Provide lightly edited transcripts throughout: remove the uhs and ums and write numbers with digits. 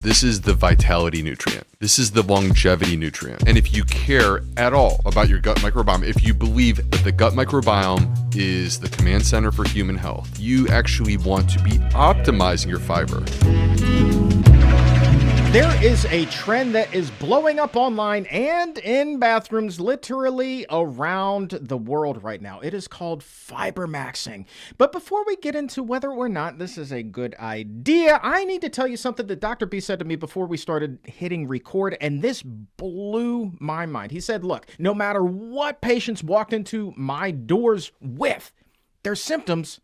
This is the vitality nutrient. This is the longevity nutrient. And if you care at all about your gut microbiome, if you believe that the gut microbiome is the command center for human health, you actually want to be optimizing your fiber. There is a trend that is blowing up online and in bathrooms literally around the world right now. It is called Fibermaxxing. But before we get into whether or not this is a good idea, I need to tell you something that Dr. B said to me before we started hitting record, and this blew my mind. He said, look, no matter what patients walked into my doors with, their symptoms,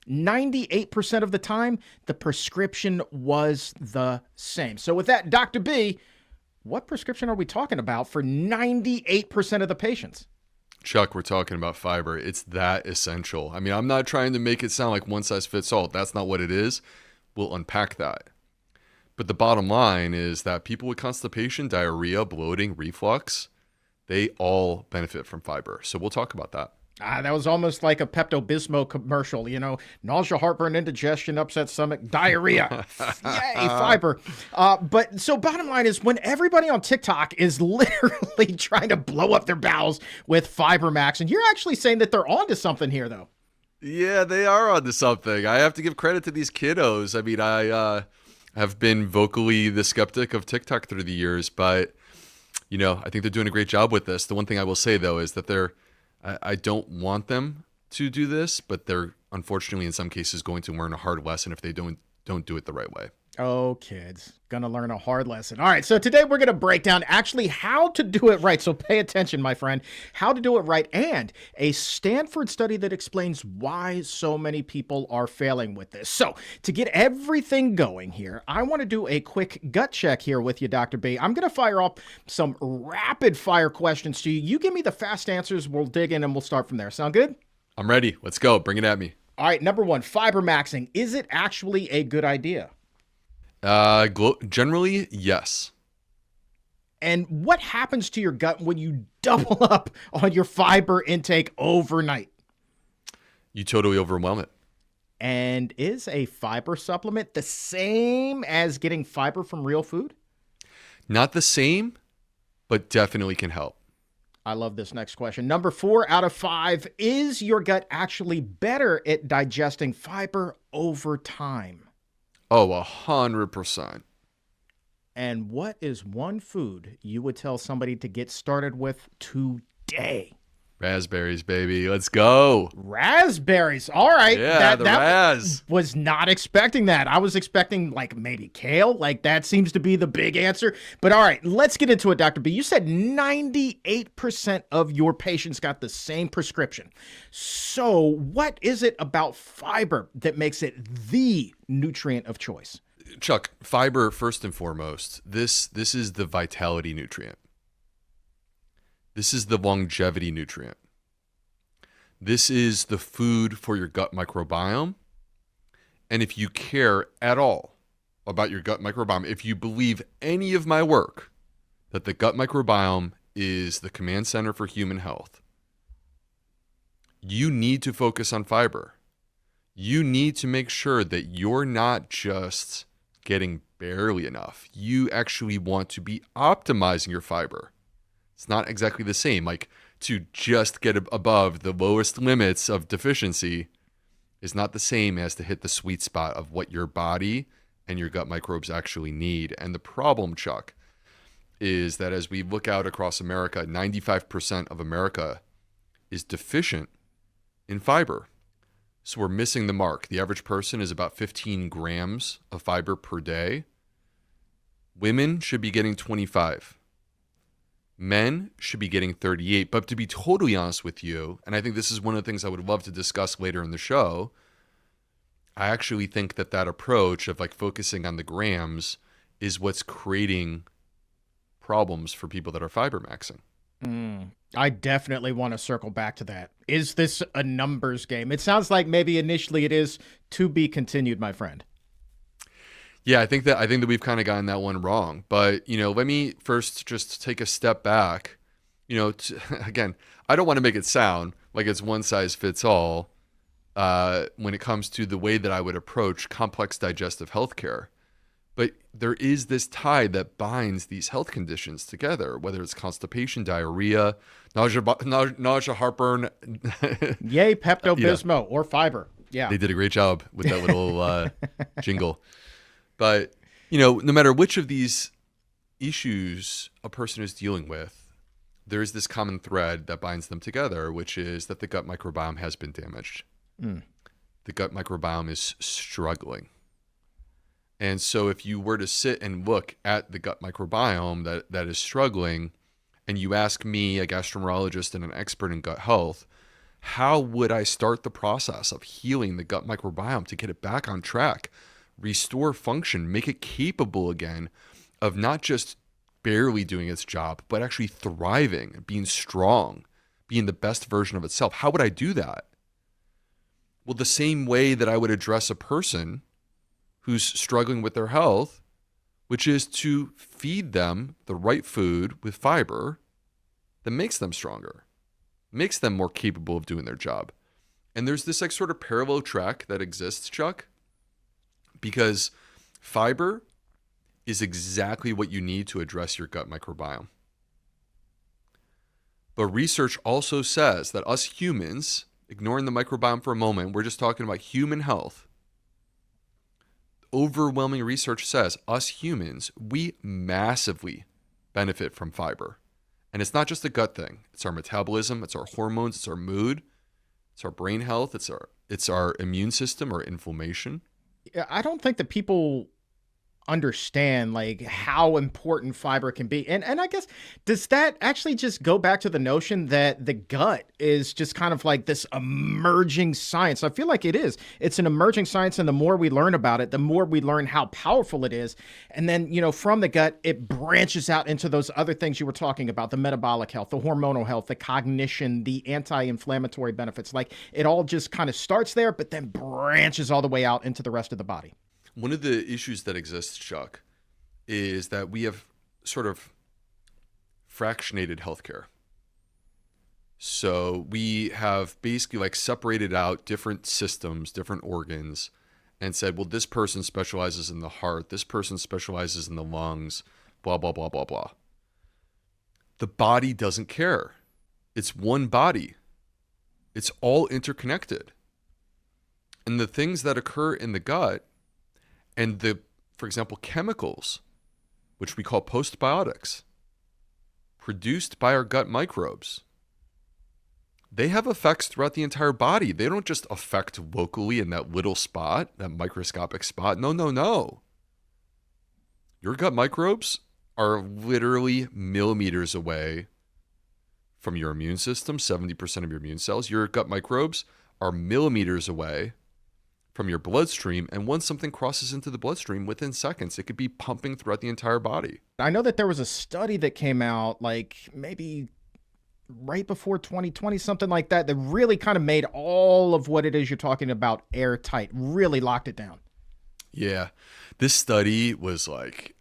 98% of the time, the prescription was the same. So with that, Dr. B, what prescription are we talking about for 98% of the patients? Chuck, we're talking about fiber. It's that essential. I mean, I'm not trying to make it sound like one size fits all. That's not what it is. We'll unpack that. But the bottom line is that people with constipation, diarrhea, bloating, reflux, they all benefit from fiber. So we'll talk about that. That was almost like a Pepto-Bismol commercial, you know, nausea, heartburn, indigestion, upset stomach, diarrhea. Yay, fiber. But so bottom line is when everybody on TikTok is literally trying to blow up their bowels with Fibermaxxing, you're actually saying that they're onto something here, though. Yeah, they are onto something. I have to give credit to these kiddos. I mean, I have been vocally the skeptic of TikTok through the years, but, you know, I think they're doing a great job with this. The one thing I will say, though, is that I don't want them to do this, but they're unfortunately in some cases going to learn a hard lesson if they don't do it the right way. Oh, kids, gonna learn a hard lesson. All right, so today we're gonna break down actually how to do it right. So pay attention, my friend, how to do it right, and a Stanford study that explains why so many people are failing with this. So to get everything going here, I want to do a quick gut check here with you, Dr. B. I'm gonna fire up some rapid fire questions to you. You give me the fast answers, we'll dig in and we'll start from there. Sound good? I'm ready. Let's go. Bring it at me. All right, number one, Fibermaxxing. Is it actually a good idea? Generally, yes. And what happens to your gut when you double up on your fiber intake overnight? You totally overwhelm it. And is a fiber supplement the same as getting fiber from real food? Not the same, but definitely can help. I love this next question. Number 4 out of 5, is your gut actually better at digesting fiber over time? Oh, 100%. And what is one food you would tell somebody to get started with today? Raspberries, baby. Let's go. Raspberries. All right. Yeah, that was not expecting that. I was expecting like maybe kale. Like that seems to be the big answer. But all right, let's get into it, Dr. B. You said 98% of your patients got the same prescription. So what is it about fiber that makes it the nutrient of choice? Chuck, fiber, first and foremost, this is the vitality nutrient. This is the longevity nutrient. This is the food for your gut microbiome. And if you care at all about your gut microbiome, if you believe any of my work, that the gut microbiome is the command center for human health, you need to focus on fiber. You need to make sure that you're not just getting barely enough. You actually want to be optimizing your fiber. It's not exactly the same. Like to just get above the lowest limits of deficiency is not the same as to hit the sweet spot of what your body and your gut microbes actually need. And the problem, Chuck, is that as we look out across America, 95% of America is deficient in fiber. So we're missing the mark. The average person is about 15 grams of fiber per day. Women should be getting 25. Men should be getting 38. But to be totally honest with you, and I think this is one of the things I would love to discuss later in the show, I actually think that approach of like focusing on the grams is what's creating problems for people that are fibermaxing. I definitely want to circle back to that. Is this a numbers game? It sounds like maybe initially it is to be continued, my friend. Yeah, I think that we've kind of gotten that one wrong. But, you know, let me first just take a step back. You know, again, I don't want to make it sound like it's one size fits all when it comes to the way that I would approach complex digestive healthcare. But there is this tie that binds these health conditions together, whether it's constipation, diarrhea, nausea, heartburn. Yay, Pepto You know, Bismol or fiber. Yeah. they did a great job with that little jingle. But, no matter which of these issues a person is dealing with, there is this common thread that binds them together, which is that the gut microbiome has been damaged. The gut microbiome is struggling. And so if you were to sit and look at the gut microbiome that is struggling, and you ask me, a gastroenterologist and an expert in gut health, how would I start the process of healing the gut microbiome to get it back on track, restore function, make it capable again of not just barely doing its job, but actually thriving, being strong, being the best version of itself? How would I do that? Well, the same way that I would address a person who's struggling with their health, which is to feed them the right food with fiber that makes them stronger, makes them more capable of doing their job. And there's this sort of parallel track that exists, Chuck, because fiber is exactly what you need to address your gut microbiome. But research also says that us humans, ignoring the microbiome for a moment, we're just talking about human health. Overwhelming research says us humans, we massively benefit from fiber. And it's not just a gut thing. It's our metabolism, it's our hormones, it's our mood, it's our brain health, it's our immune system, our inflammation. I don't think that people understand like how important fiber can be. And I guess, does that actually just go back to the notion that the gut is just kind of like this emerging science? I feel like it is. It's an emerging science, and the more we learn about it, the more we learn how powerful it is. And then, from the gut, it branches out into those other things you were talking about, the metabolic health, the hormonal health, the cognition, the anti-inflammatory benefits. Like, it all just kind of starts there, but then branches all the way out into the rest of the body. One of the issues that exists, Chuck, is that we have sort of fractionated healthcare. So we have basically like separated out different systems, different organs, and said, well, this person specializes in the heart, this person specializes in the lungs, blah, blah, blah, blah, blah. The body doesn't care. It's one body. It's all interconnected. And the things that occur in the gut, and for example, chemicals, which we call postbiotics, produced by our gut microbes, they have effects throughout the entire body. They don't just affect locally in that little spot, that microscopic spot. No. Your gut microbes are literally millimeters away from your immune system, 70% of your immune cells. Your gut microbes are millimeters away from your bloodstream, and once something crosses into the bloodstream, within seconds, it could be pumping throughout the entire body. I know that there was a study that came out like maybe right before 2020, something like that, that really kind of made all of what it is you're talking about airtight, really locked it down. Yeah. This study was like,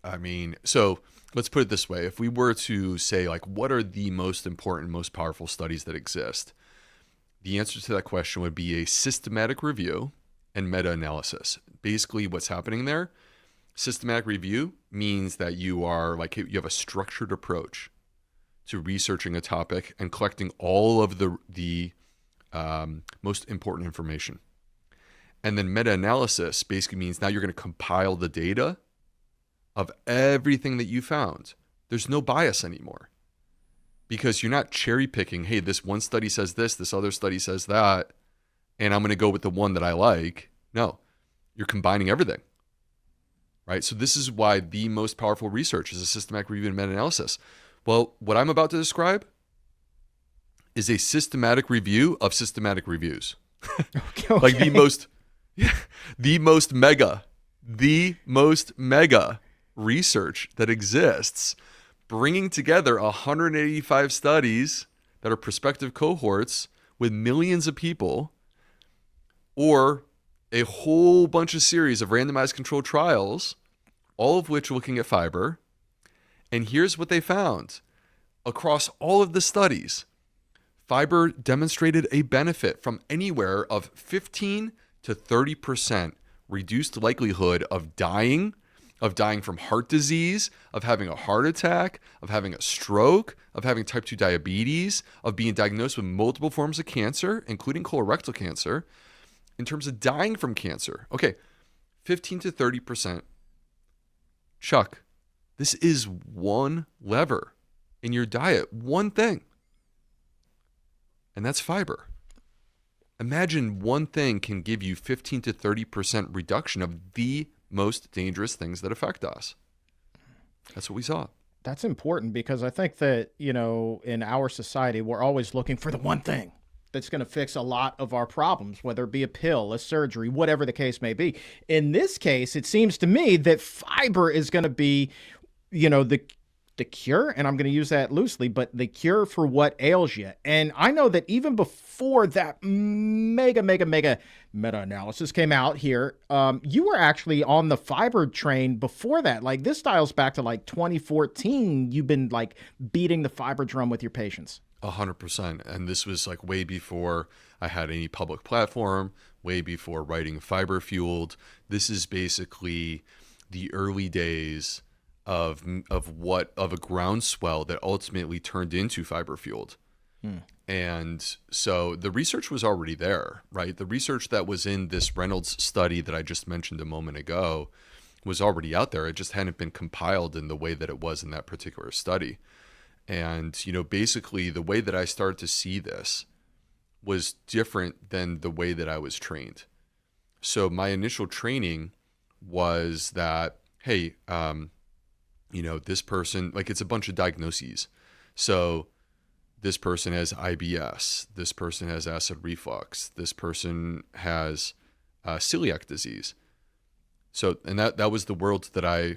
so let's put it this way. If we were to say, like, what are the most important, most powerful studies that exist? The answer to that question would be a systematic review and meta-analysis. Basically, what's happening there, systematic review means that you have a structured approach to researching a topic and collecting all of the most important information. And then meta-analysis basically means now you're going to compile the data of everything that you found. There's no bias anymore, because you're not cherry picking, hey, this one study says this other study says that, and I'm going to go with the one that I like. No, you're combining everything, right? So this is why the most powerful research is a systematic review and meta-analysis. Well, what I'm about to describe is a systematic review of systematic reviews. Okay. Like the most mega research that exists, bringing together 185 studies that are prospective cohorts with millions of people, or a whole bunch of series of randomized controlled trials, all of which are looking at fiber. And here's what they found. Across all of the studies, fiber demonstrated a benefit from anywhere of 15 to 30% reduced likelihood of dying of dying from heart disease, of having a heart attack, of having a stroke, of having type 2 diabetes, of being diagnosed with multiple forms of cancer, including colorectal cancer, in terms of dying from cancer. Okay, 15 to 30%. Chuck, this is one lever in your diet, one thing. And that's fiber. Imagine one thing can give you 15 to 30% reduction of the most dangerous things that affect us. That's what we saw. That's important because I think that, in our society, we're always looking for the one thing that's going to fix a lot of our problems, whether it be a pill, a surgery, whatever the case may be. In this case, it seems to me that fiber is going to be, the cure, and I'm going to use that loosely, but the cure for what ails you. And I know that even before that mega meta-analysis came out here, you were actually on the fiber train before that. Like, this dials back to like 2014. You've been like beating the fiber drum with your patients. 100%. And this was like way before I had any public platform, way before writing Fiber Fueled. This is basically the early days of a groundswell that ultimately turned into Fiber Fueled. And so the research was already there, right? The research that was in this Reynolds study that I just mentioned a moment ago was already out there. It just hadn't been compiled in the way that it was in that particular study. And, basically the way that I started to see this was different than the way that I was trained. So my initial training was that, hey, this person, like, it's a bunch of diagnoses. So this person has IBS, this person has acid reflux, this person has celiac disease. So, and that was the world that I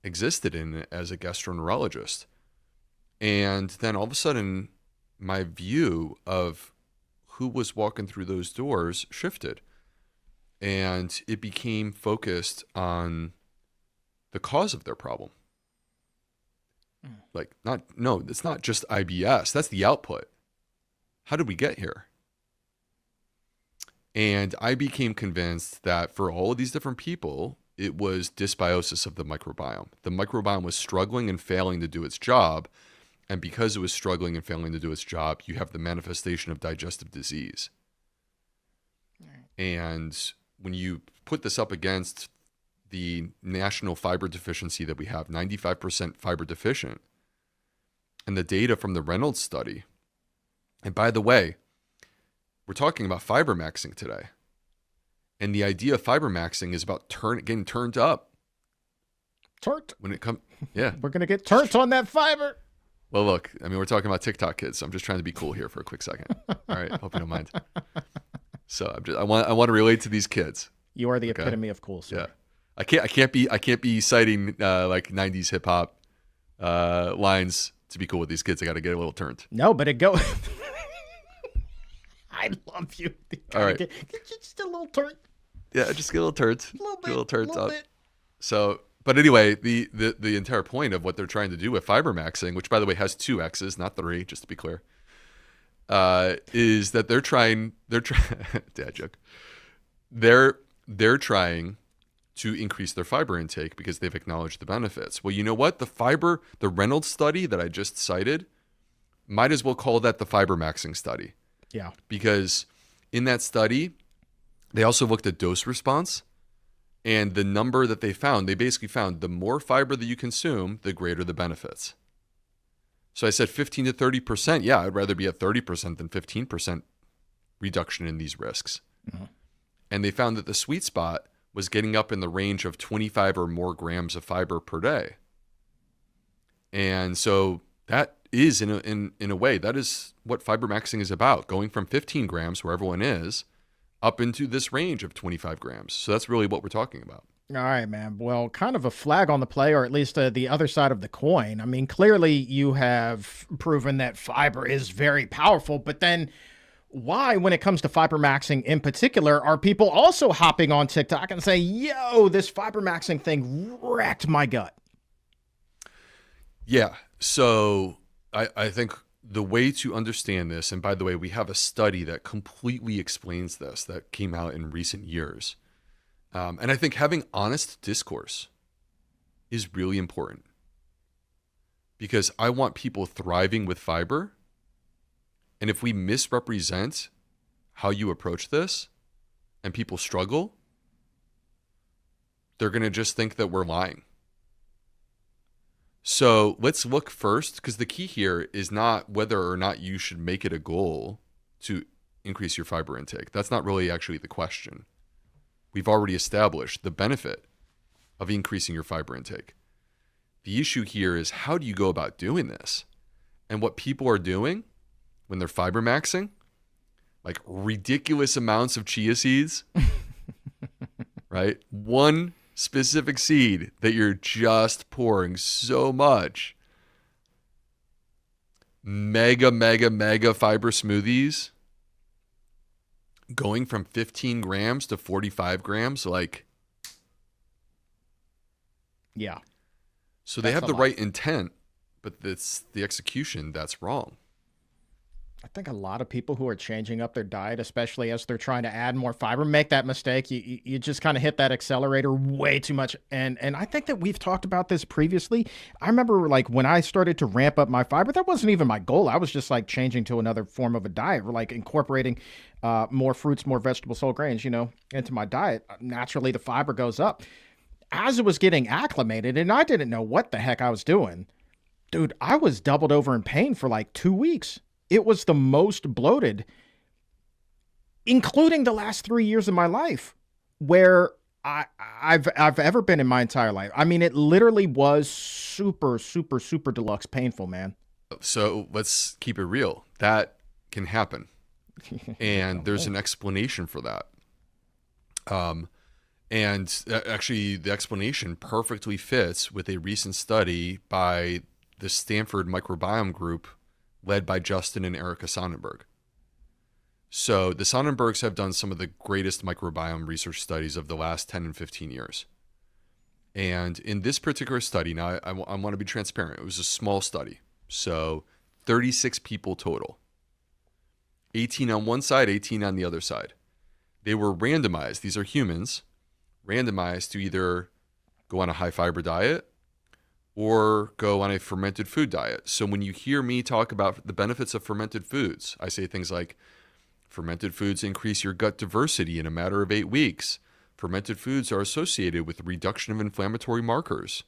existed in as a gastroenterologist. And then all of a sudden, my view of who was walking through those doors shifted. And it became focused on the cause of their problem. Like, it's not just IBS. That's the output. How did we get here? And I became convinced that for all of these different people, it was dysbiosis of the microbiome. The microbiome was struggling and failing to do its job. And because it was struggling and failing to do its job, you have the manifestation of digestive disease. Right. And when you put this up against the national fiber deficiency that we have, 95% fiber deficient, and the data from the Reynolds study. And by the way, we're talking about Fibermaxxing today. And the idea of Fibermaxxing is about getting turned up. Turnt. When it comes, yeah. We're going to get turnt on that fiber. Well, look, we're talking about TikTok kids, so I'm just trying to be cool here for a quick second. All right, hope you don't mind. So I want to relate to these kids. You are the epitome of cool, sir. Yeah. I can't be citing like 90s hip hop lines to be cool with these kids. I got to get a little turned. No, but it go. I love you. All right, get just a little turnt. Yeah, just get a little turned. A little bit. Get a little turned little up. Bit. So, but anyway, the entire point of what they're trying to do with Fibermaxxing, which by the way has 2 X's, not 3, just to be clear, is that they're trying. Dad joke. They're trying to increase their fiber intake because they've acknowledged the benefits. Well, you know what? The Reynolds study that I just cited, might as well call that the Fibermaxxing study. Yeah. Because in that study, they also looked at dose response, and the number that they basically found the more fiber that you consume, the greater the benefits. So I said 15 to 30%. Yeah, I'd rather be at 30% than 15% reduction in these risks. Mm-hmm. And they found that the sweet spot was getting up in the range of 25 or more grams of fiber per day. And so that is, in a way, that is what Fibermaxxing is about, going from 15 grams, where everyone is, up into this range of 25 grams. So that's really what we're talking about. All right, man. Well, kind of a flag on the play, or at least the other side of the coin. I mean, clearly you have proven that fiber is very powerful, but then why, when it comes to Fibermaxxing in particular, are people also hopping on TikTok and saying, yo, this Fibermaxxing thing wrecked my gut? Yeah. So I think the way to understand this, and by the way, we have a study that completely explains this that came out in recent years. And I think having honest discourse is really important because I want people thriving with fiber. And if we misrepresent how you approach this and people struggle, they're going to just think that we're lying. So let's look first, because the key here is not whether or not you should make it a goal to increase your fiber intake. That's not really actually the question. We've already established the benefit of increasing your fiber intake. The issue here is, how do you go about doing this? And what people are doing when they're fibermaxing, like ridiculous amounts of chia seeds, right? One specific seed that you're just pouring so much. Mega fiber smoothies going from 15 grams to 45 grams. Like, yeah. So they have the right intent, but it's the execution that's wrong. I think a lot of people who are changing up their diet, especially as they're trying to add more fiber, make that mistake. You just kind of hit that accelerator way too much. And I think that we've talked about this previously. I remember like when I started to ramp up my fiber, that wasn't even my goal. I was just like changing to another form of a diet, or like incorporating more fruits, more vegetables, whole grains, into my diet. Naturally, the fiber goes up. As it was getting acclimated, and I didn't know what the heck I was doing, dude, I was doubled over in pain for like 2 weeks. It was the most bloated, including the last 3 years of my life, where I've ever been in my entire life. I mean, it literally was super deluxe painful, man. So let's keep it real. That can happen. And there's an explanation for that. And actually, the explanation perfectly fits with a recent study by the Stanford Microbiome Group led by Justin and Erica Sonnenberg. So the Sonnenbergs have done some of the greatest microbiome research studies of the last 10 and 15 years. And in this particular study, now I want to be transparent, it was a small study. So 36 people total. 18 on one side, 18 on the other side. They were randomized, these are humans, randomized to either go on a high fiber diet or go on a fermented food diet. So when you hear me talk about the benefits of fermented foods, I say things like, fermented foods increase your gut diversity in a matter of 8 weeks. Fermented foods are associated with reduction of inflammatory markers.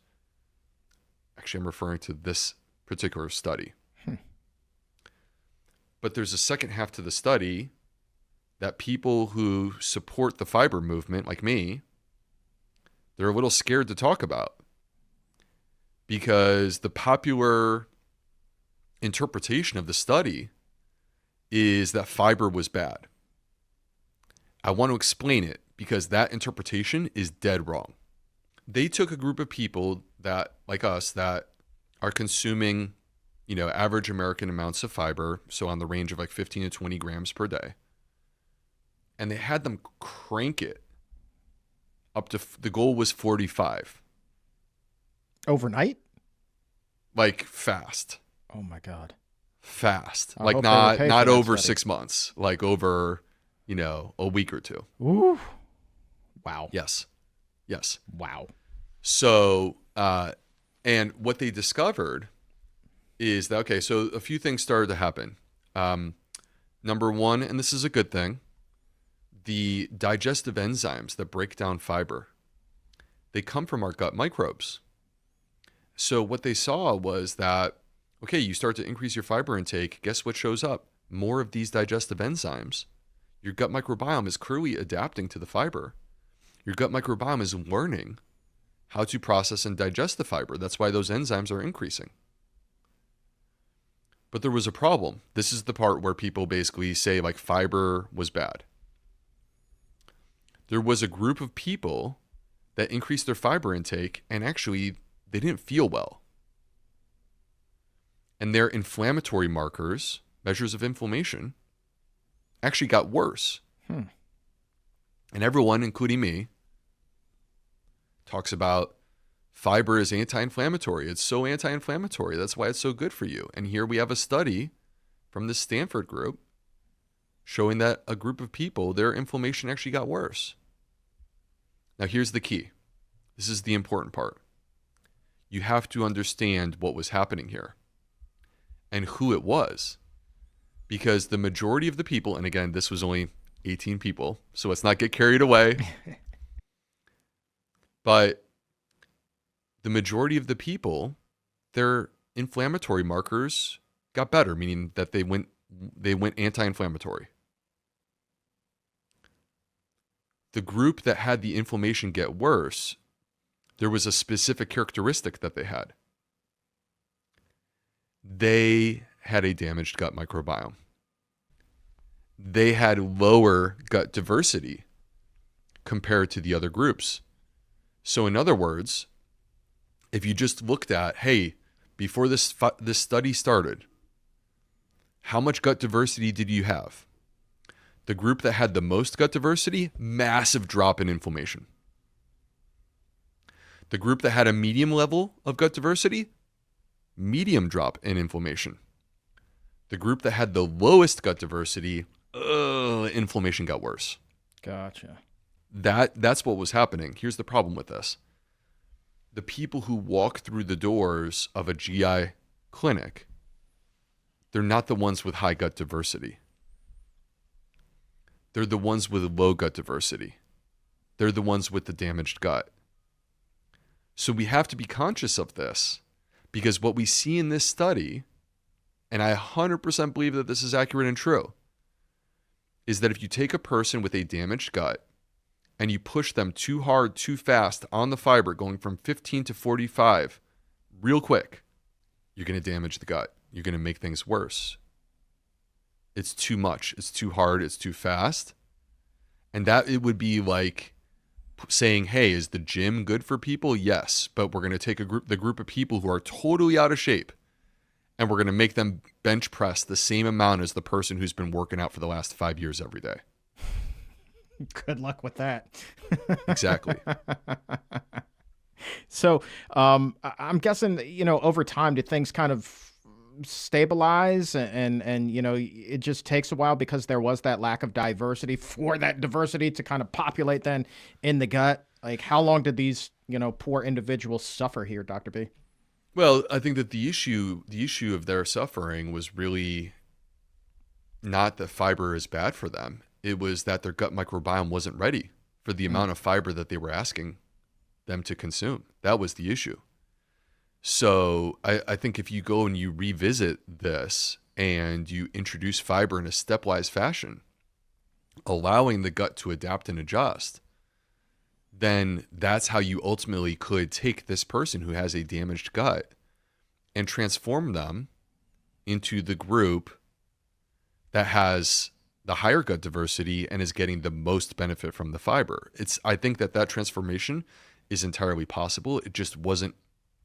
Actually, I'm referring to this particular study. But there's a second half to the study that people who support the fiber movement, like me, they're a little scared to talk about. Because the popular interpretation of the study is that fiber was bad. I want to explain it because that interpretation is dead wrong. They took a group of people that, like us, that are consuming, average American amounts of fiber, so on the range of like 15 to 20 grams per day, and they had them crank it up to, the goal was 45. Overnight? Like fast. Oh my God. Fast. Like not over 6 months. Like over, a week or two. Ooh. Wow. Yes. Wow. So, and what they discovered is that, okay, so a few things started to happen. Number one, and this is a good thing, the digestive enzymes that break down fiber, they come from our gut microbes. So what they saw was that, okay, you start to increase your fiber intake. Guess what shows up? More of these digestive enzymes. Your gut microbiome is clearly adapting to the fiber. Your gut microbiome is learning how to process and digest the fiber. That's why those enzymes are increasing. But there was a problem. This is the part where people basically say like fiber was bad. There was a group of people that increased their fiber intake and actually they didn't feel well. And their inflammatory markers, measures of inflammation, actually got worse. And everyone, including me, talks about fiber is anti-inflammatory. It's so anti-inflammatory. That's why it's so good for you. And here we have a study from the Stanford group showing that a group of people, their inflammation actually got worse. Now here's the key. This is the important part. you have to understand what was happening here and who it was. Because the majority of the people, and again, this was only 18 people, so let's not get carried away. But the majority of the people, their inflammatory markers got better, meaning that they went anti-inflammatory. The group that had the inflammation get worse, there was a specific characteristic that they had. They had a damaged gut microbiome. They had lower gut diversity compared to the other groups. So in other words, if you just looked at, hey, before this study started, how much gut diversity did you have? The group that had the most gut diversity, massive drop in inflammation. The group that had a medium level of gut diversity, medium drop in inflammation. The group that had the lowest gut diversity, inflammation got worse. Gotcha. That's what was happening. Here's the problem with this. The people who walk through the doors of a GI clinic, they're not the ones with high gut diversity. They're the ones with low gut diversity. They're the ones with the damaged gut. So we have to be conscious of this, because what we see in this study, and I 100% believe that this is accurate and true, is that if you take a person with a damaged gut and you push them too hard, too fast on the fiber, going from 15 to 45 real quick, you're going to damage the gut. You're going to make things worse. It's too much. It's too hard. It's too fast. And that it would be like saying, hey, is the gym good for people? Yes. But we're going to take the group of people who are totally out of shape, and we're going to make them bench press the same amount as the person who's been working out for the last 5 years every day. Good luck with that. Exactly. So I'm guessing, over time, did things kind of stabilize and it just takes a while because there was that lack of diversity for that diversity to kind of populate then in the gut? Like, how long did these, poor individuals suffer here, Dr. B? Well, I think that the issue of their suffering was really not that fiber is bad for them. It was that their gut microbiome wasn't ready for the amount of fiber that they were asking them to consume. That was the issue. So I think if you go and you revisit this and you introduce fiber in a stepwise fashion, allowing the gut to adapt and adjust, then that's how you ultimately could take this person who has a damaged gut and transform them into the group that has the higher gut diversity and is getting the most benefit from the fiber. I think that transformation is entirely possible. It just wasn't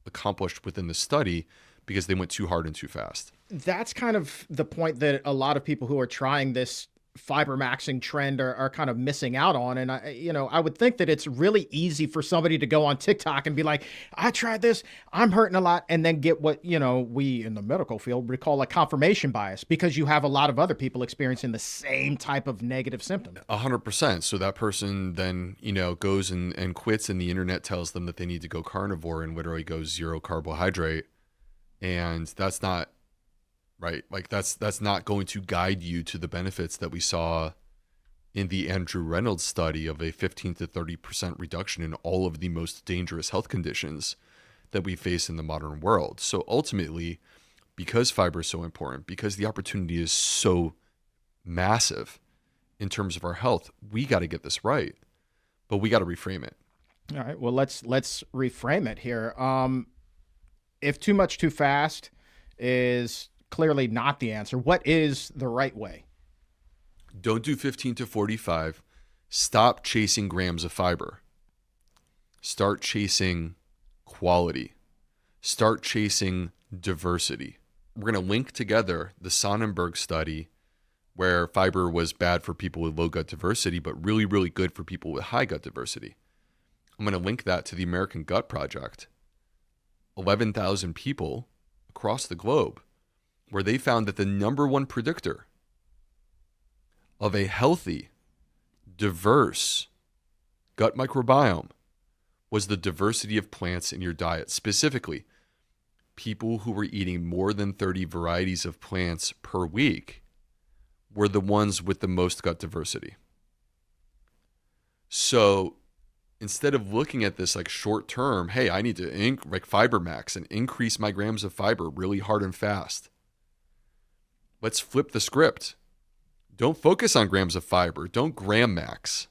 accomplished within the study because they went too hard and too fast. That's kind of the point that a lot of people who are trying this Fibermaxxing trend are kind of missing out on. And I would think that it's really easy for somebody to go on TikTok and be like, I tried this, I'm hurting a lot, and then get what, we in the medical field would call a confirmation bias, because you have a lot of other people experiencing the same type of negative symptom. 100%. So that person then, goes and quits, and the internet tells them that they need to go carnivore and literally go zero carbohydrate. And that's not right. Like that's not going to guide you to the benefits that we saw in the Andrew Reynolds study of a 15 to 30% reduction in all of the most dangerous health conditions that we face in the modern world. So ultimately, because fiber is so important, because the opportunity is so massive in terms of our health, we got to get this right, but we got to reframe it. All right. Well, let's reframe it here. If too much too fast is clearly not the answer, what is the right way? Don't do 15 to 45. Stop chasing grams of fiber. Start chasing quality. Start chasing diversity. We're going to link together the Sonnenberg study where fiber was bad for people with low gut diversity, but really, really good for people with high gut diversity. I'm going to link that to the American Gut Project. 11,000 people across the globe, where they found that the number one predictor of a healthy, diverse gut microbiome was the diversity of plants in your diet. Specifically, people who were eating more than 30 varieties of plants per week were the ones with the most gut diversity. So instead of looking at this like short term, hey, I need to like Fibermaxx and increase my grams of fiber really hard and fast. Let's flip the script. Don't focus on grams of fiber. Don't gram max.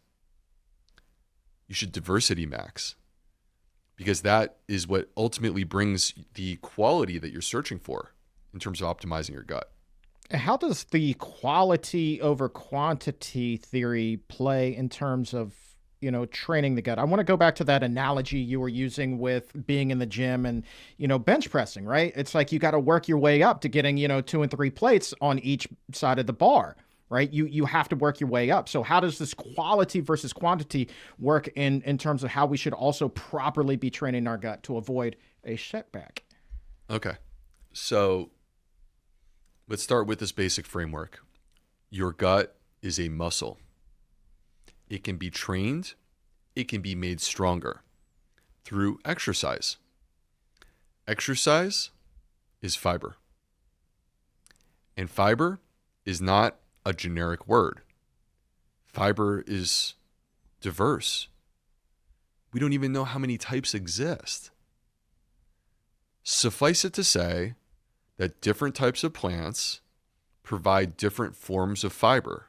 You should diversity max, because that is what ultimately brings the quality that you're searching for in terms of optimizing your gut. How does the quality over quantity theory play in terms of, training the gut? I want to go back to that analogy you were using with being in the gym and, bench pressing, right? It's like you got to work your way up to getting, 2 and 3 plates on each side of the bar, right? You have to work your way up. So how does this quality versus quantity work in terms of how we should also properly be training our gut to avoid a setback? Okay. So let's start with this basic framework. Your gut is a muscle. It can be trained. It can be made stronger through exercise. Exercise is fiber. And fiber is not a generic word. Fiber is diverse. We don't even know how many types exist. Suffice it to say that different types of plants provide different forms of fiber.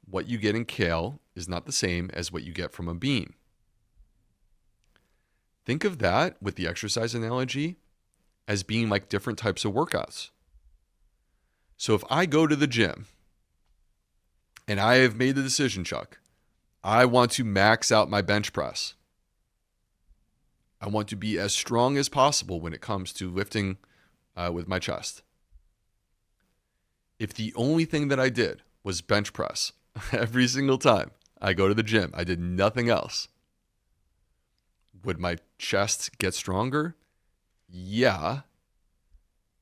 What you get in kale is not the same as what you get from a bean. Think of that with the exercise analogy as being like different types of workouts. So if I go to the gym and I have made the decision, Chuck, I want to max out my bench press. I want to be as strong as possible when it comes to lifting with my chest. If the only thing that I did was bench press every single time I go to the gym, I did nothing else, would my chest get stronger? Yeah.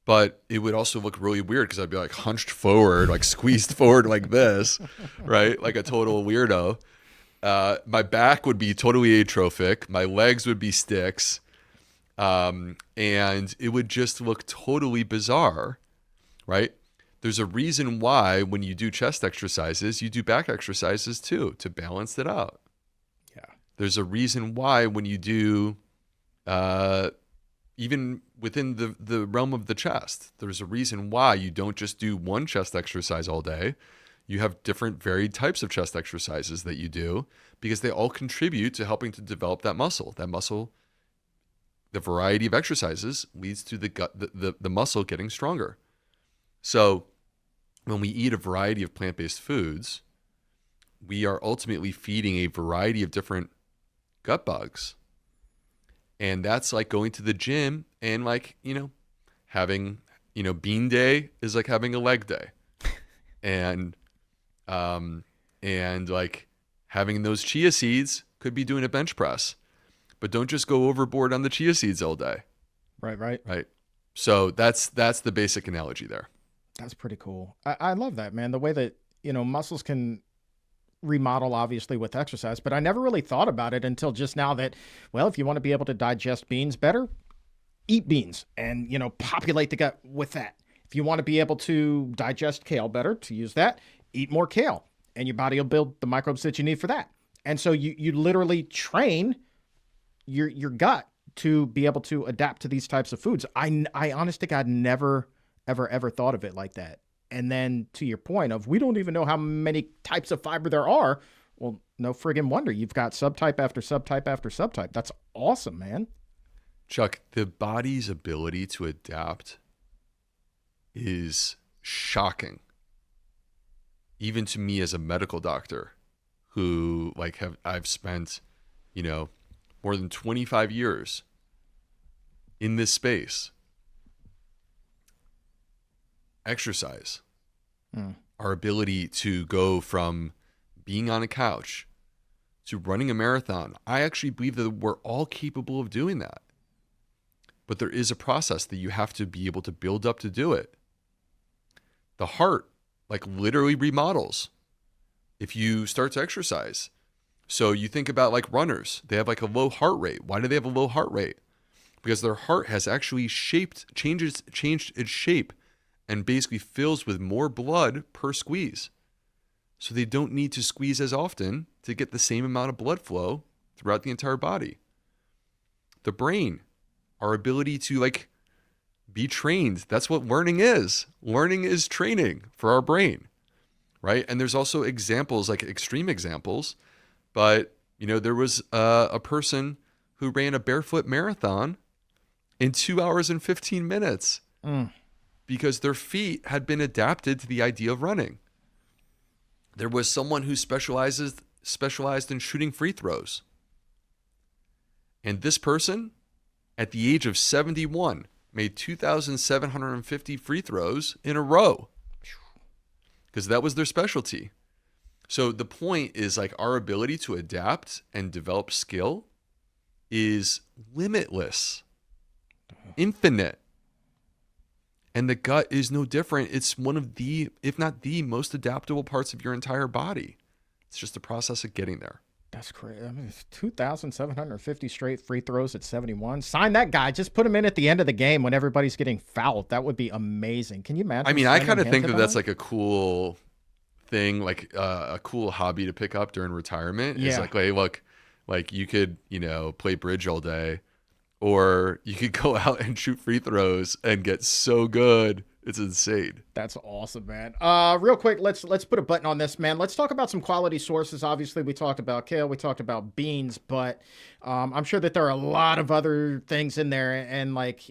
But it would also look really weird because I'd be like hunched forward, like squeezed forward like this, right? Like a total weirdo. My back would be totally atrophic. My legs would be sticks. And it would just look totally bizarre, right? There's a reason why when you do chest exercises, you do back exercises too, to balance it out. Yeah. There's a reason why when you do, even within the realm of the chest, there's a reason why you don't just do one chest exercise all day. You have different varied types of chest exercises that you do because they all contribute to helping to develop that muscle. That muscle, the variety of exercises leads to the muscle getting stronger. So when we eat a variety of plant-based foods, we are ultimately feeding a variety of different gut bugs. And that's like going to the gym and like, having, bean day is like having a leg day. And like having those chia seeds could be doing a bench press, but don't just go overboard on the chia seeds all day. Right. So that's the basic analogy there. That's pretty cool. I love that, man. The way that, muscles can remodel obviously with exercise, but I never really thought about it until just now that, well, if you want to be able to digest beans better, eat beans and, populate the gut with that. If you want to be able to digest kale better, to use that, eat more kale and your body will build the microbes that you need for that. And so you literally train your gut to be able to adapt to these types of foods. I honest to God, never, ever thought of it like that. And then to your point of, we don't even know how many types of fiber there are. Well, no friggin' wonder. You've got subtype after subtype after subtype. That's awesome, man. Chuck, the body's ability to adapt is shocking. Even to me as a medical doctor who I've spent, more than 25 years in this space. Exercise, our ability to go from being on a couch to running a marathon. I actually believe that we're all capable of doing that. But there is a process that you have to be able to build up to do it. The heart, literally remodels if you start to exercise. So you think about like runners, they have like a low heart rate. Why do they have a low heart rate? Because their heart has actually changed its shape and basically fills with more blood per squeeze. So they don't need to squeeze as often to get the same amount of blood flow throughout the entire body. The brain, our ability to like be trained. That's what learning is. Learning is training for our brain, right? And there's also examples, like extreme examples, but there was a person who ran a barefoot marathon in 2 hours and 15 minutes because their feet had been adapted to the idea of running. There was someone who specialized in shooting free throws. And this person, at the age of 71, made 2,750 free throws in a row because that was their specialty. So the point is like our ability to adapt and develop skill is limitless, infinite. And the gut is no different. It's one of the, if not the most adaptable parts of your entire body. It's just the process of getting there. That's crazy. I mean, 2,750 straight free throws at 71. Sign that guy. Just put him in at the end of the game when everybody's getting fouled. That would be amazing. Can you imagine? I mean, I kind of think that that's like a cool thing, like a cool hobby to pick up during retirement. Yeah. It's like, hey, look, like you could, play bridge all day, or you could go out and shoot free throws and get so good. It's insane. That's awesome, man. Real quick, let's put a button on this, man. Let's talk about some quality sources. Obviously, we talked about kale, we talked about beans, but I'm sure that there are a lot of other things in there. And like,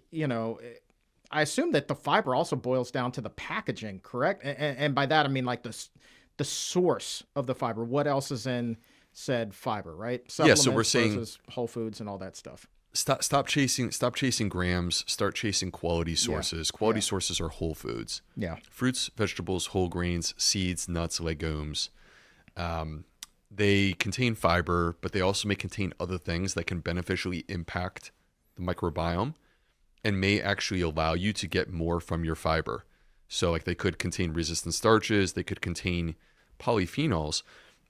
I assume that the fiber also boils down to the packaging, correct? And by that, I mean like the source of the fiber. What else is in said fiber, right? Yeah, so we're saying whole foods and all that stuff. Stop chasing grams. Start chasing quality sources. Yeah. Quality sources are whole foods. Yeah. Fruits, vegetables, whole grains, seeds, nuts, legumes. They contain fiber, but they also may contain other things that can beneficially impact the microbiome and may actually allow you to get more from your fiber. So like they could contain resistant starches, they could contain polyphenols,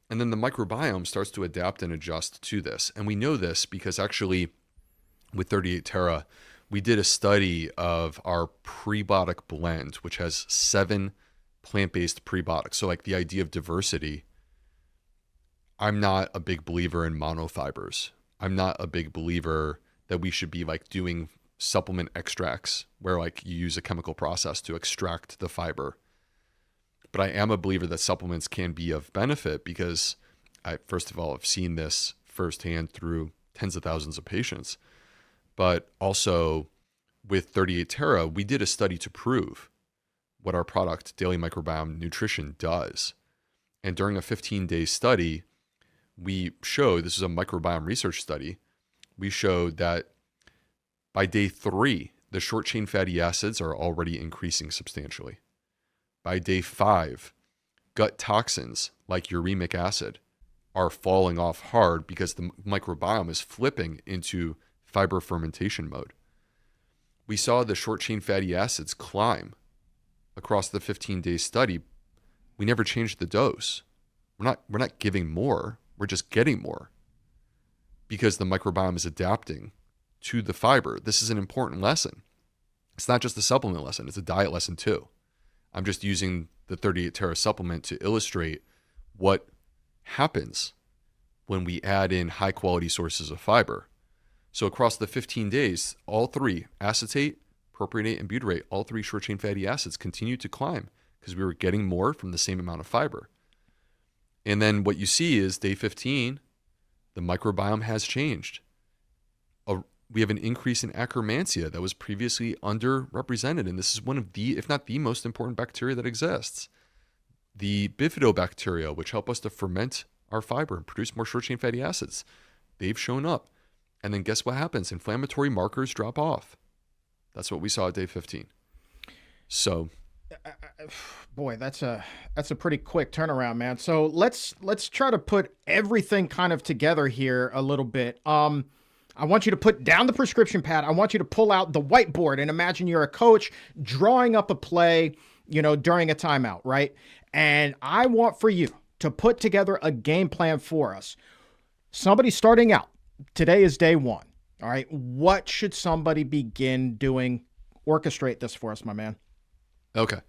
and then the microbiome starts to adapt and adjust to this. And we know this because actually with 38 Terra, we did a study of our prebiotic blend, which has 7 plant-based prebiotics. So like the idea of diversity, I'm not a big believer in monofibers. I'm not a big believer that we should be like doing supplement extracts where like you use a chemical process to extract the fiber. But I am a believer that supplements can be of benefit because I, first of all, have seen this firsthand through tens of thousands of patients. But also with 38 Terra, we did a study to prove what our product, Daily Microbiome Nutrition, does. And during a 15-day study, we showed, this is a microbiome research study, we showed that by day 3, the short-chain fatty acids are already increasing substantially. By day 5, gut toxins like uremic acid are falling off hard because the microbiome is flipping into fiber fermentation mode. We saw the short-chain fatty acids climb across the 15-day study. We never changed the dose. We're not giving more. We're just getting more because the microbiome is adapting to the fiber. This is an important lesson. It's not just a supplement lesson. It's a diet lesson too. I'm just using the 38 Terra supplement to illustrate what happens when we add in high-quality sources of fiber. So across the 15 days, all 3, acetate, propionate, and butyrate, all 3 short-chain fatty acids continued to climb because we were getting more from the same amount of fiber. And then what you see is day 15, the microbiome has changed. We have an increase in Akkermansia that was previously underrepresented. And this is one of the, if not the most important bacteria that exists. The bifidobacteria, which help us to ferment our fiber and produce more short-chain fatty acids, they've shown up. And then guess what happens? Inflammatory markers drop off. That's what we saw at day 15. So, boy, that's a pretty quick turnaround, man. So let's try to put everything kind of together here a little bit. I want you to put down the prescription pad. I want you to pull out the whiteboard and imagine you're a coach drawing up a play, during a timeout, right? And I want for you to put together a game plan for us. Somebody starting out, today is day one. All right. What should somebody begin doing? Orchestrate this for us, my man. Okay.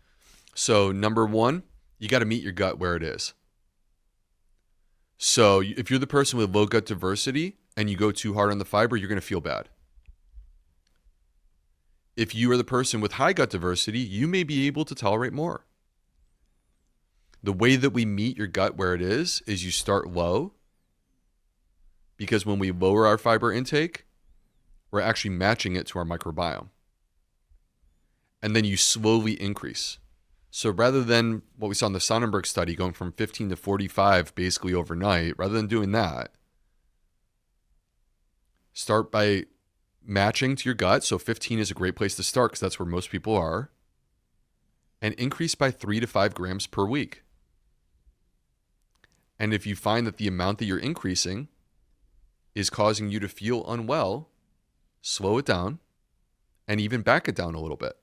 So number one, you got to meet your gut where it is. So if you're the person with low gut diversity and you go too hard on the fiber, you're going to feel bad. If you are the person with high gut diversity, you may be able to tolerate more. The way that we meet your gut where it is you start low, because when we lower our fiber intake, we're actually matching it to our microbiome. And then you slowly increase. So rather than what we saw in the Sonnenberg study going from 15 to 45 basically overnight, rather than doing that, start by matching to your gut. So 15 is a great place to start because that's where most people are. And increase by 3 to 5 grams per week. And if you find that the amount that you're increasing is causing you to feel unwell, slow it down and even back it down a little bit.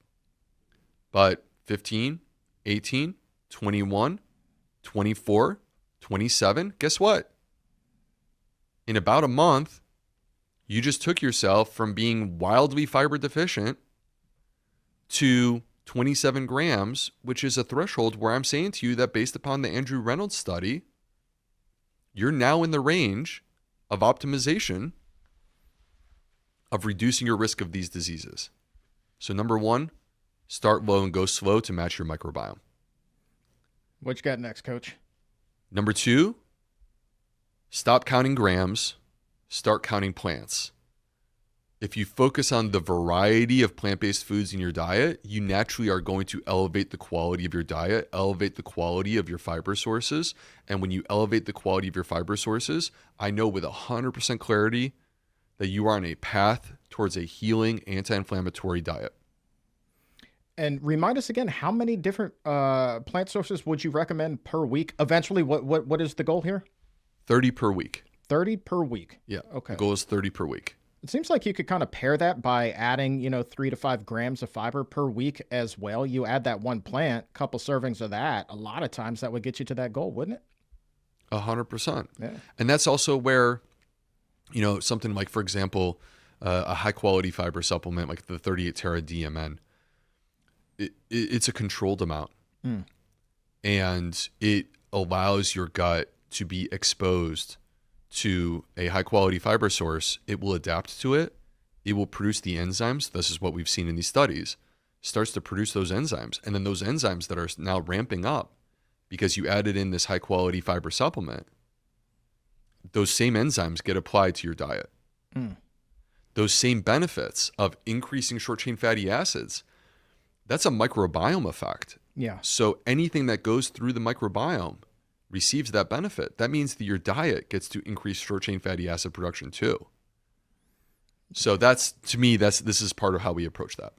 But 15, 18, 21, 24, 27, guess what? In about a month, you just took yourself from being wildly fiber deficient to 27 grams, which is a threshold where I'm saying to you that based upon the Andrew Reynolds study, you're now in the range of optimization of reducing your risk of these diseases. So number one, start low and go slow to match your microbiome. What you got next, Coach? Number two, stop counting grams, start counting plants. If you focus on the variety of plant-based foods in your diet, you naturally are going to elevate the quality of your diet, elevate the quality of your fiber sources. And when you elevate the quality of your fiber sources, I know with 100% clarity that you are on a path towards a healing anti-inflammatory diet. And remind us again, how many different plant sources would you recommend per week? Eventually, what is the goal here? 30 per week. 30 per week. Yeah. Okay. The goal is 30 per week. It seems like you could kind of pair that by adding, 3 to 5 grams of fiber per week as well. You add that one plant, couple servings of that. A lot of times that would get you to that goal, wouldn't it? 100%. Yeah. And that's also where, something like, for example, a high quality fiber supplement like the 38 Tera DMN, it's a controlled amount. And it allows your gut to be exposed to a high quality fiber source. It will adapt to it. It will produce the enzymes. This is what we've seen in these studies. Starts to produce those enzymes. And then those enzymes that are now ramping up because you added in this high quality fiber supplement, those same enzymes get applied to your diet. Those same benefits of increasing short chain fatty acids, that's a microbiome effect. Yeah. So anything that goes through the microbiome receives that benefit. That means that your diet gets to increase short chain fatty acid production too. So that's, to me, this is part of how we approach that.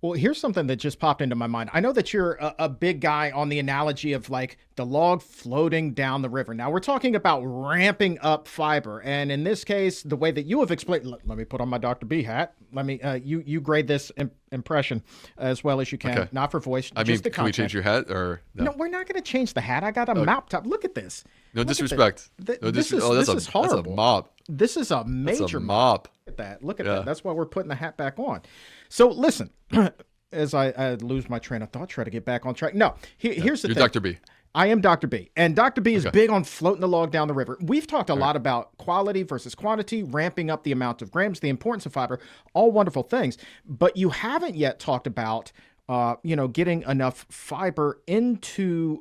Well, here's something that just popped into my mind. I know that you're a big guy on the analogy of like the log floating down the river. Now we're talking about ramping up fiber. And in this case, the way that you have explained, let me put on my Dr. B hat. Let me, you grade this impression as well as you can. Okay. Not for voice, I just mean, the can content. we change your hat or no? No, we're not going to change the hat. I got a mop top. Look at this. No disrespect. This is horrible. That's a mop. This is a major That's a mop. Look at that. Look at that. That's why we're putting the hat back on. So listen, as I lose my train of thought, try to get back on track. No, here's the thing. You're Dr. B. I am Dr. B. And Dr. B is big on floating the log down the river. We've talked a lot about quality versus quantity, ramping up the amount of grams, the importance of fiber, all wonderful things. But you haven't yet talked about, getting enough fiber into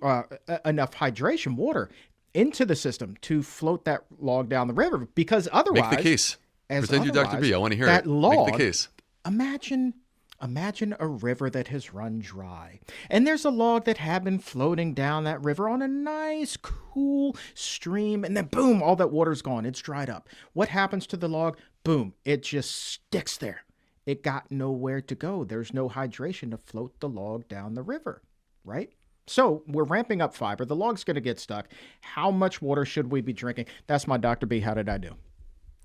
enough hydration, water into the system to float that log down the river. Because otherwise, Make the case. Pretend you're Dr. B. I want to hear that it. Log, Make the case. Imagine a river that has run dry, and there's a log that had been floating down that river on a nice, cool stream, and then boom, all that water's gone. It's dried up. What happens to the log? Boom, it just sticks there. It got nowhere to go. There's no hydration to float the log down the river, right? So we're ramping up fiber. The log's going to get stuck. How much water should we be drinking? That's my Dr. B. How did I do?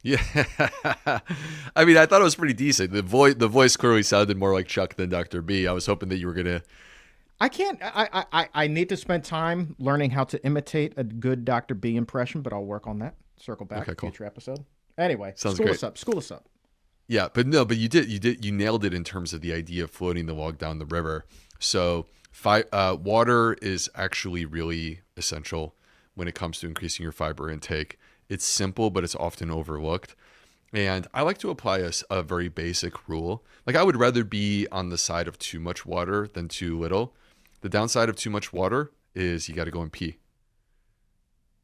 Yeah. I mean, I thought it was pretty decent. The voice clearly sounded more like Chuck than Dr. B. I was hoping that you were going to... I need to spend time learning how to imitate a good Dr. B impression, but I'll work on that. Circle back, Okay, cool. future episode. Anyway, Sounds school great. us up. School us up. Yeah, but you nailed it in terms of the idea of floating the log down the river. So water is actually really essential when it comes to increasing your fiber intake. It's simple, but it's often overlooked. And I like to apply a very basic rule. Like, I would rather be on the side of too much water than too little. The downside of too much water is you got to go and pee.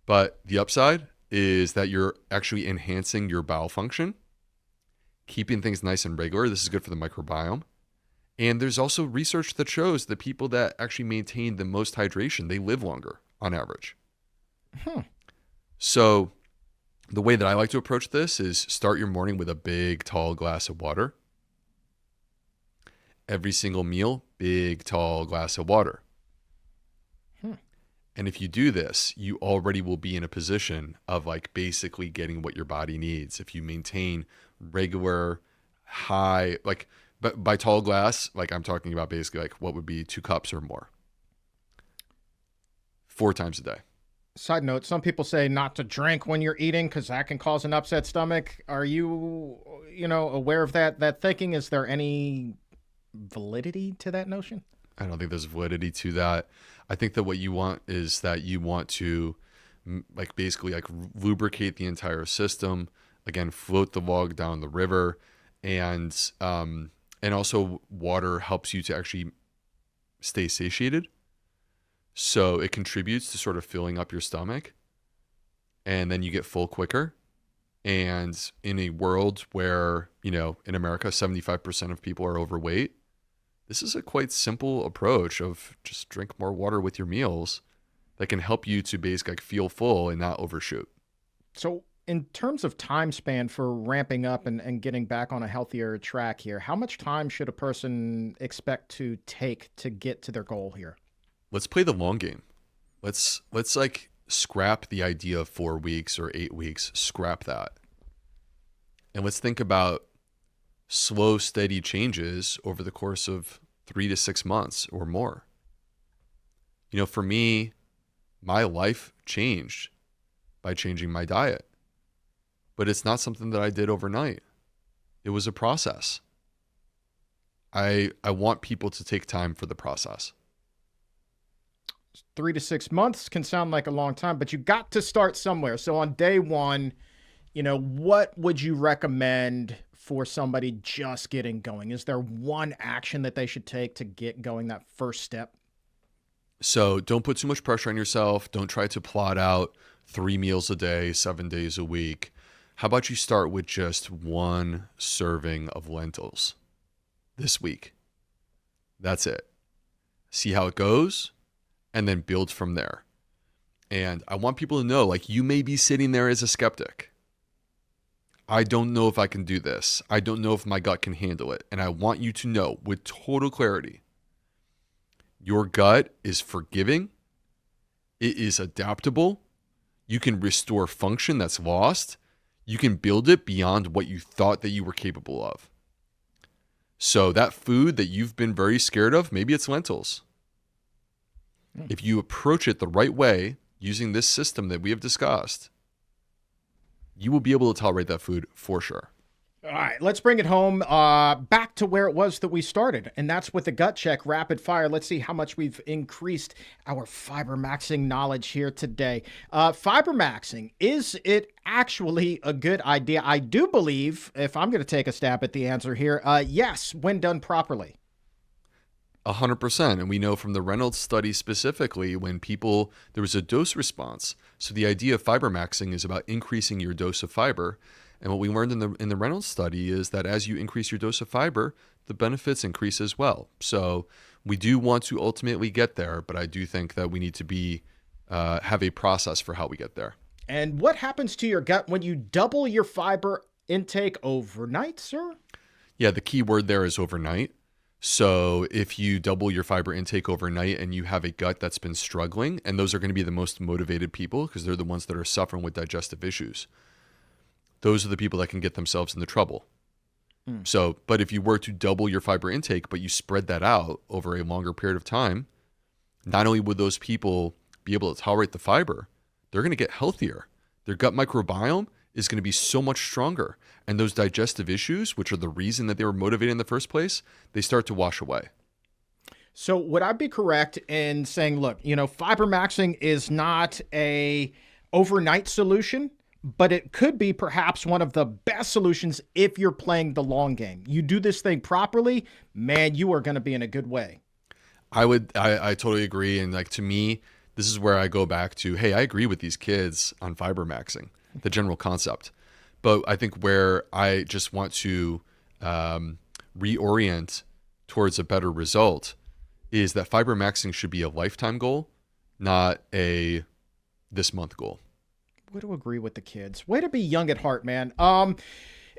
But the upside is that you're actually enhancing your bowel function, keeping things nice and regular. This is good for the microbiome. And there's also research that shows that people that actually maintain the most hydration, they live longer on average. So the way that I like to approach this is start your morning with a big, tall glass of water. Every single meal, big, tall glass of water. And if you do this, you already will be in a position of like basically getting what your body needs. If you maintain regular, high, like, but by tall glass, like I'm talking about basically like what would be 2 cups or more. 4 times a day. Side note, some people say not to drink when you're eating because that can cause an upset stomach. Are you aware of that thinking? Is there any validity to that notion? I don't think there's validity to that. I think that what you want is that you want to like basically like lubricate the entire system. Again, float the log down the river, and also water helps you to actually stay satiated. So it contributes to sort of filling up your stomach, and then you get full quicker. And in a world where, in America, 75% of people are overweight, this is a quite simple approach of just drink more water with your meals that can help you to basically like feel full and not overshoot. So in terms of time span for ramping up and getting back on a healthier track here, how much time should a person expect to take to get to their goal here? Let's play the long game. Let's like scrap the idea of 4 weeks or 8 weeks, scrap that. And let's think about slow, steady changes over the course of 3 to 6 months or more. For me, my life changed by changing my diet, but it's not something that I did overnight. It was a process. I want people to take time for the process. 3 to 6 months can sound like a long time, but you got to start somewhere. So on day one, what would you recommend for somebody just getting going? Is there one action that they should take to get going, that first step? So don't put too much pressure on yourself. Don't try to plot out 3 meals a day, 7 days a week. How about you start with just 1 serving of lentils this week? That's it. See how it goes, and then build from there. And I want people to know, like, you may be sitting there as a skeptic. I don't know if I can do this. I don't know if my gut can handle it. And I want you to know with total clarity, your gut is forgiving. It is adaptable. You can restore function that's lost. You can build it beyond what you thought that you were capable of. So that food that you've been very scared of, maybe it's lentils. If you approach it the right way, using this system that we have discussed, you will be able to tolerate that food for sure. All right, let's bring it home back to where it was that we started, and that's with the gut check rapid fire. Let's see how much we've increased our Fibermaxxing knowledge here today. Fibermaxxing, is it actually a good idea? I do believe, if I'm going to take a stab at the answer here, yes, when done properly. 100%. And we know from the Reynolds study specifically, when there was a dose response. So the idea of Fibermaxxing is about increasing your dose of fiber. And what we learned in the Reynolds study is that as you increase your dose of fiber, the benefits increase as well. So we do want to ultimately get there, but I do think that we need to have a process for how we get there. And what happens to your gut when you double your fiber intake overnight, sir? Yeah, the key word there is overnight. So if you double your fiber intake overnight and you have a gut that's been struggling, and those are going to be the most motivated people because they're the ones that are suffering with digestive issues. Those are the people that can get themselves into trouble. So, but if you were to double your fiber intake, but you spread that out over a longer period of time, not only would those people be able to tolerate the fiber, they're going to get healthier. their gut microbiome is going to be so much stronger. And those digestive issues, which are the reason that they were motivated in the first place, they start to wash away. So would I be correct in saying, look, Fibermaxxing is not a overnight solution, but it could be perhaps one of the best solutions if you're playing the long game. You do this thing properly, man, you are going to be in a good way. I totally agree. And like, to me, this is where I go back to, hey, I agree with these kids on Fibermaxxing, the general concept. But I think where I just want to reorient towards a better result is that Fibermaxxing should be a lifetime goal, not a this month goal. Way to agree with the kids. Way to be young at heart, man.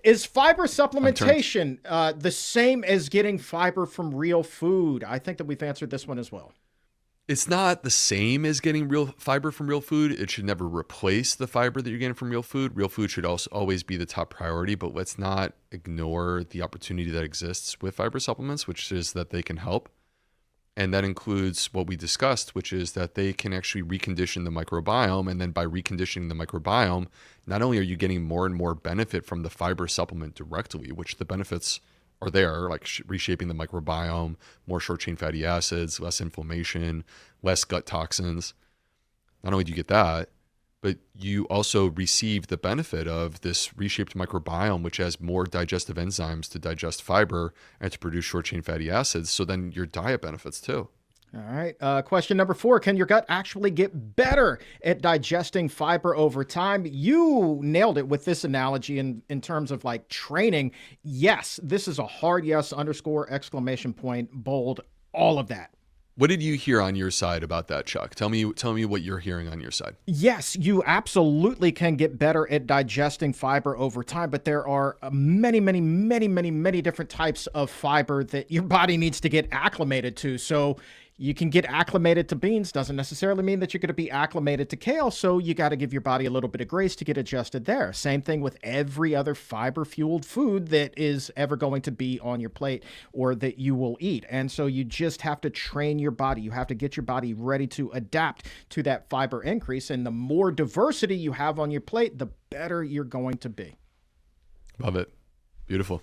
Is fiber supplementation the same as getting fiber from real food? I think that we've answered this one as well. It's not the same as getting real fiber from real food. It should never replace the fiber that you're getting from real food. Real food should also always be the top priority, but let's not ignore the opportunity that exists with fiber supplements, which is that they can help. And that includes what we discussed, which is that they can actually recondition the microbiome. And then by reconditioning the microbiome, not only are you getting more and more benefit from the fiber supplement directly, which the benefits are there, like reshaping the microbiome, more short-chain fatty acids, less inflammation, less gut toxins. Not only do you get that, but you also receive the benefit of this reshaped microbiome, which has more digestive enzymes to digest fiber and to produce short-chain fatty acids. So then your diet benefits too. All right. Question number 4. Can your gut actually get better at digesting fiber over time? You nailed it with this analogy in terms of like training. Yes, this is a hard yes, underscore, exclamation point, bold, all of that. What did you hear on your side about that, Chuck? Tell me what you're hearing on your side. Yes, you absolutely can get better at digesting fiber over time, but there are many different types of fiber that your body needs to get acclimated to. So you can get acclimated to beans, doesn't necessarily mean that you're going to be acclimated to kale. So you got to give your body a little bit of grace to get adjusted there. Same thing with every other fiber-fueled food that is ever going to be on your plate or that you will eat. And so you just have to train your body. You have to get your body ready to adapt to that fiber increase. And the more diversity you have on your plate, the better you're going to be. Love it. Beautiful.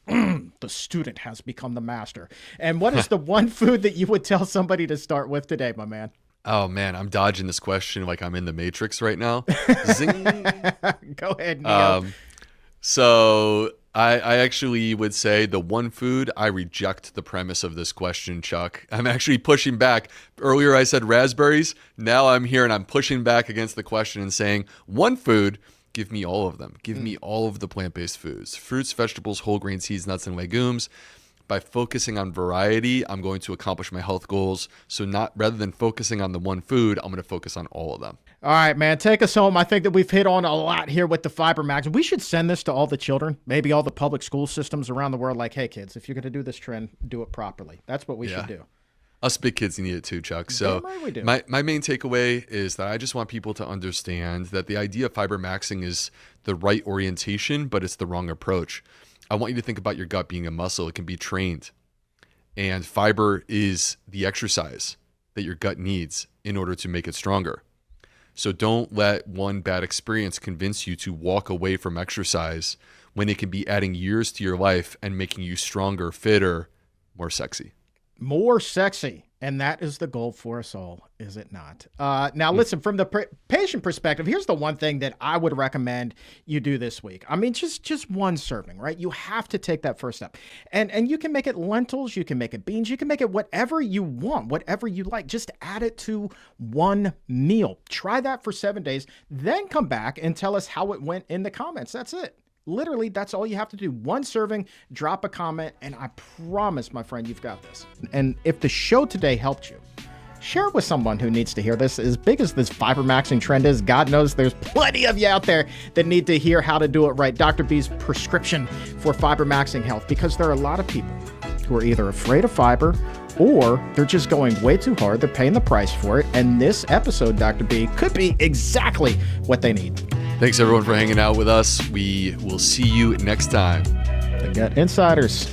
The student has become the master. And what is the one food that you would tell somebody to start with today, my man? Oh, man, I'm dodging this question like I'm in the Matrix right now. Zing. Go ahead, Neo. So I actually would say the one food, I reject the premise of this question, Chuck. I'm actually pushing back. Earlier I said raspberries. Now I'm here and I'm pushing back against the question and saying one food. Give me all of them. Give me all of the plant-based foods. Fruits, vegetables, whole grain seeds, nuts, and legumes. By focusing on variety, I'm going to accomplish my health goals. So rather than focusing on the one food, I'm going to focus on all of them. All right, man, take us home. I think that we've hit on a lot here with the Fibermaxxing. We should send this to all the children, maybe all the public school systems around the world. Like, hey, kids, if you're going to do this trend, do it properly. That's what we should do. Us big kids need it too, Chuck. So my main takeaway is that I just want people to understand that the idea of Fibermaxxing is the right orientation, but it's the wrong approach. I want you to think about your gut being a muscle. It can be trained. And fiber is the exercise that your gut needs in order to make it stronger. So don't let one bad experience convince you to walk away from exercise when it can be adding years to your life and making you stronger, fitter, more sexy. More sexy. And that is the goal for us all, is it not? Now, listen, from the patient perspective, here's the one thing that I would recommend you do this week. I mean, just one serving, right? You have to take that first step. And you can make it lentils, you can make it beans, you can make it whatever you want, whatever you like. Just add it to one meal. Try that for 7 days, then come back and tell us how it went in the comments. That's it. Literally, that's all you have to do. One serving, drop a comment, and I promise, my friend, you've got this. And if the show today helped you, share it with someone who needs to hear this. As big as this Fibermaxxing trend is, God knows there's plenty of you out there that need to hear how to do it right. Dr. B's prescription for Fibermaxxing health, because there are a lot of people who are either afraid of fiber or they're just going way too hard. They're paying the price for it. And this episode, Dr. B, could be exactly what they need. Thanks, everyone, for hanging out with us. We will see you next time. The Gut Insiders.